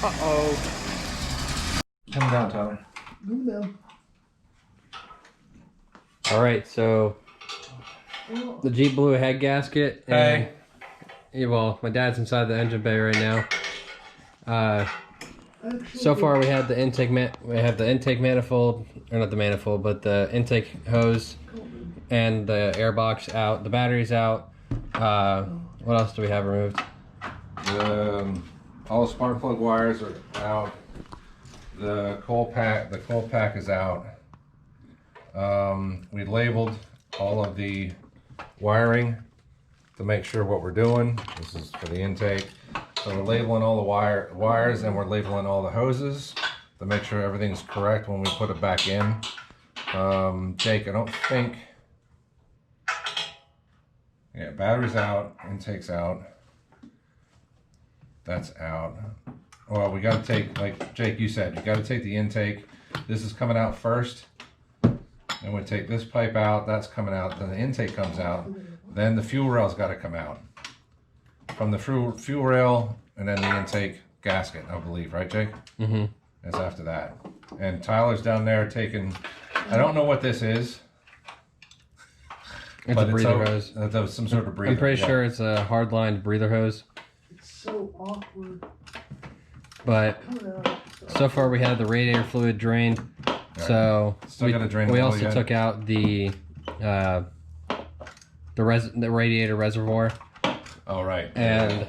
Uh-oh. Come down, Tyler. Come down. All right, so the Jeep blew a head gasket. And, yeah, well, my dad's inside the engine bay right now. So far, we had the intake manifold, or not the manifold, but the intake hose and the air box out. The battery's out. What else do we have removed? All the spark plug wires are out. The coil pack is out. We labeled all of the wiring to make sure what we're doing. This is for the intake. So we're labeling all the wires and we're labeling all the hoses to make sure everything's correct when we put it back in. Jake, I don't think... Yeah, battery's out, intake's out. That's out. Well, we gotta take, like Jake, you said, you gotta take the intake. This is coming out first. Then we take this pipe out, that's coming out, then the intake comes out. Then the fuel rail's gotta come out. From the fuel rail and then the intake gasket, I believe, right, Jake? Mm-hmm. That's after that. And Tyler's down there taking, I don't know what this is. It's a breather hose. Some sort of breather. I'm pretty sure it's a hard-lined breather hose. It's so awkward. But so far we had the radiator fluid drained. Right. So we also took out the radiator reservoir. Oh, right. And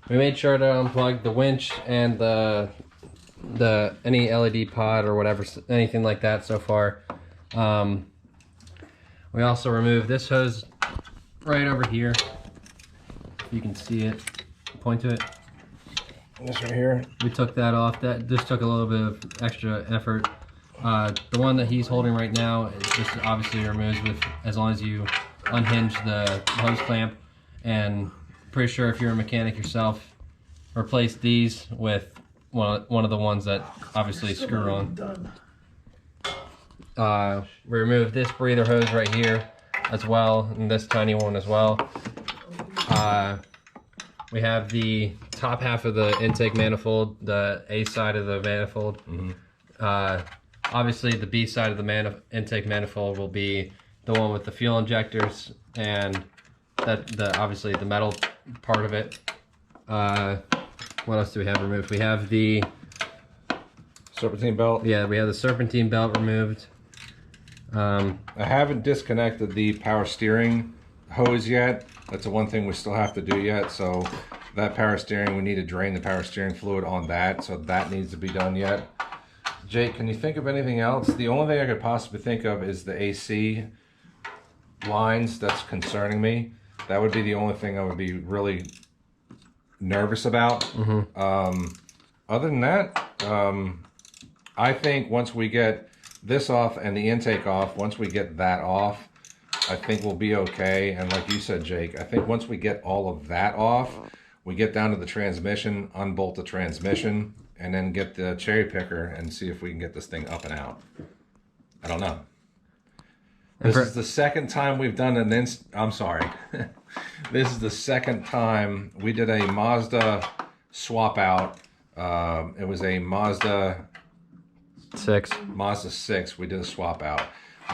we made sure to unplug the winch and the any LED pod or whatever, anything like that so far. We also removed this hose right over here. You can see it. Point to it. This right here. We took that off. That just took a little bit of extra effort. The one that he's holding right now is just obviously removes with as long as you unhinge the hose clamp. And pretty sure if you're a mechanic yourself, replace these with one of the ones that obviously screw on. We removed this breather hose right here as well, and this tiny one as well. We have the top half of the intake manifold, the A side of the manifold. Mm-hmm. Obviously, the B side of the intake manifold will be the one with the fuel injectors and obviously the metal part of it. What else do we have removed? We have the serpentine belt. Yeah, we have the serpentine belt removed. I haven't disconnected the power steering hose yet. That's the one thing we still have to do yet. So that power steering, we need to drain the power steering fluid on that. So that needs to be done yet. Jake, can you think of anything else? The only thing I could possibly think of is the AC lines that's concerning me. That would be the only thing I would be really nervous about. Mm-hmm. Other than that, I think once we get this off and the intake off, once we get that off, I think we'll be okay. And like you said, Jake, I think once we get all of that off, we get down to the transmission, unbolt the transmission, and then get the cherry picker and see if we can get this thing up and out. I don't know. This is the second time we've done I'm sorry. This is the second time we did a Mazda swap out. It was a Mazda 6. We did a swap out.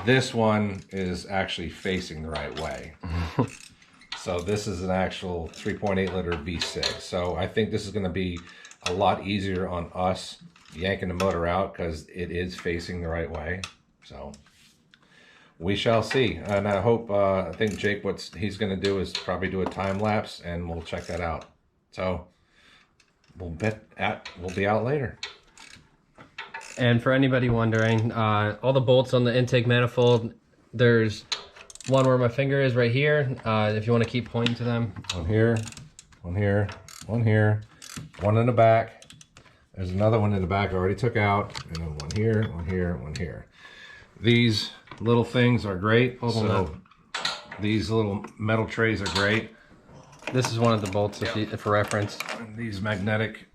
This one is actually facing the right way. So this is an actual 3.8 liter V6. So I think this is going to be a lot easier on us yanking the motor out because it is facing the right way. So we shall see. And I hope, I think Jake, what he's going to do is probably do a time lapse and we'll check that out. So we'll be out later. And for anybody wondering, all the bolts on the intake manifold, there's one where my finger is right here. If you want to keep pointing to them. One here, one here, one here, one in the back. There's another one in the back I already took out. And then one here, one here, one here. These little things are great. These little metal trays are great. This is one of the bolts for reference. And these magnetic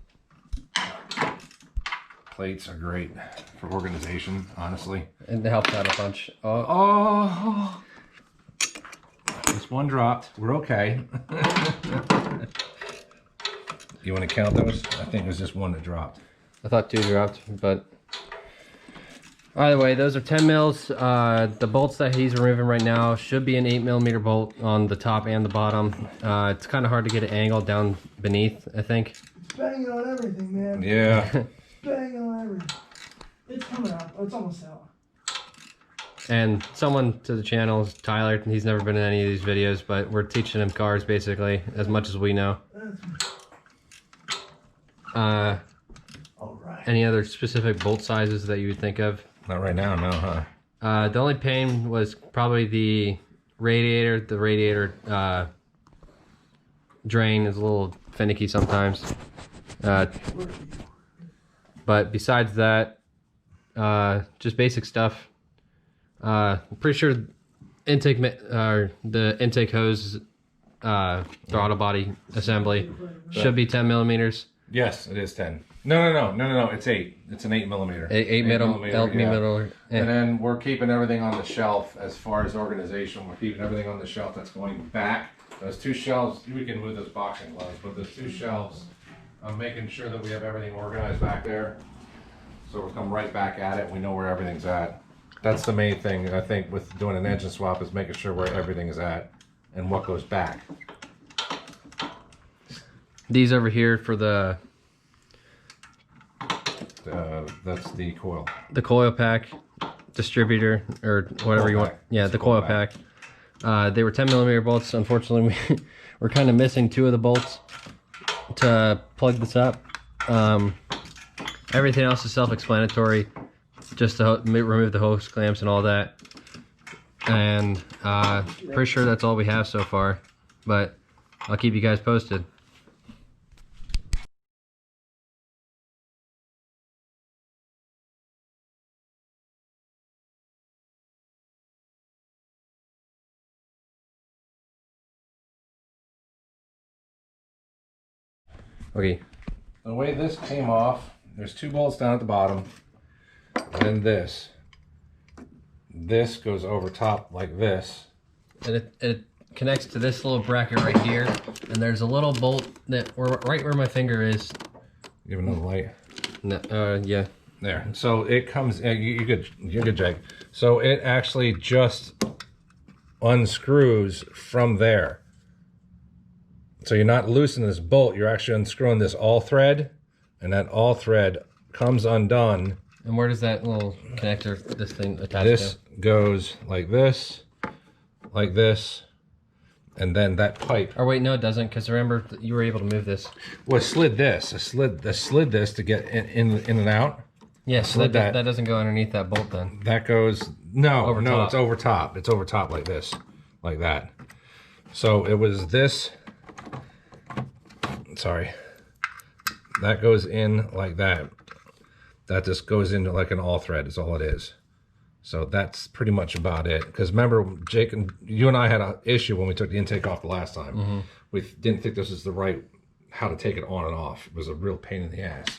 plates are great for organization, honestly. And it helps out a bunch. Oh. This one dropped. We're okay. You want to count those? I think it was just one that dropped. I thought 2 dropped, but either way, those are 10 mils. The bolts that he's removing right now should be an 8mm bolt on the top and the bottom. It's kind of hard to get an angle down beneath, I think. It's banging on everything, man. Yeah. It's banging on everything. It's coming out. Oh, it's almost out. And someone to the channel is Tyler. He's never been in any of these videos, but we're teaching him cars basically as much as we know. All right. Any other specific bolt sizes that you would think of? Not right now, no, huh? The only pain was probably the radiator. The radiator drain is a little finicky sometimes. But besides that, just basic stuff. I'm pretty sure the intake hose throttle body assembly should be 10mm. Yes, it is 10. No. It's 8. It's an 8mm. 8 millimeter. And then we're keeping everything on the shelf as far as organization. We're keeping everything on the shelf that's going back. Those 2 shelves, we can move those boxing gloves, but those 2 shelves, I'm making sure that we have everything organized back there. So we'll come right back at it. We know where everything's at. That's the main thing, I think, with doing an engine swap is making sure where everything is at and what goes back. These over here for the That's the coil. The coil pack distributor or whatever Coil you want. pack. Yeah, It's the coil coil pack. They were 10mm bolts. Unfortunately, we're kind of missing 2 of the bolts to plug this up. Everything else is self-explanatory. Just to remove the hose clamps and all that. And pretty sure that's all we have so far. But I'll keep you guys posted. Okay. The way this came off, there's 2 bolts down at the bottom, and then this. This goes over top like this. And it connects to this little bracket right here, and there's a little bolt that right where my finger is. Give another light. No, yeah. There. So it comes. You're good, Jake. So it actually just unscrews from there. So you're not loosening this bolt. You're actually unscrewing this all thread, and that all thread comes undone. And where does that little connector, this thing attach This to? goes like this, and then that pipe. Or wait, no, it doesn't, because remember you were able to move this. Well, I slid this. I slid this to get in and out. Yeah, so that doesn't go underneath that bolt then. That goes no, top. it's over top. It's over top like this, like that. So it was this. Sorry, that goes in like that. That just goes into like an all thread is all it is. So that's pretty much about it. Because remember, Jake and you and I had an issue when we took the intake off the last time. Mm-hmm. We didn't think this was the right how to take it on and off. It was a real pain in the ass.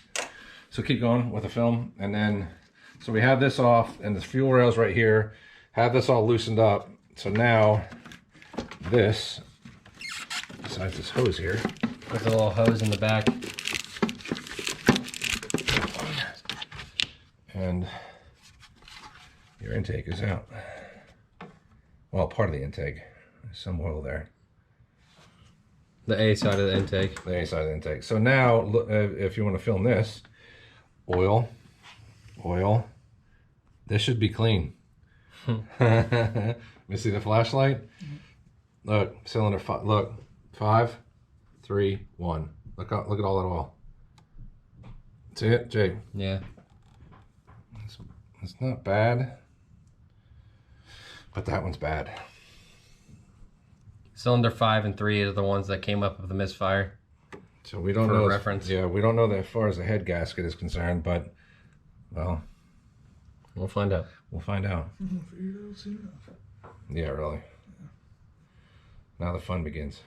So keep going with the film, and then so we have this off, and the fuel rails right here. Have this all loosened up. So now this, besides this hose here, There's a little hose in the back. and your intake is out. Well, part of the intake. There's some oil there. The A side of the intake. The A side of the intake. So now, look, if you want to film this, oil. This should be clean. Let me see the flashlight. Look, cylinder 5. Look, 5, 3, 1. Look at all that oil. See it, Jake? Yeah. It's not bad, but that one's bad. Cylinder 5 and 3 are the ones that came up with the misfire. So we don't For know. reference. Yeah, we don't know that as far as the head gasket is concerned, but well, We'll find out. we'll find out. Figure it out soon enough. Yeah, really. Now the fun begins.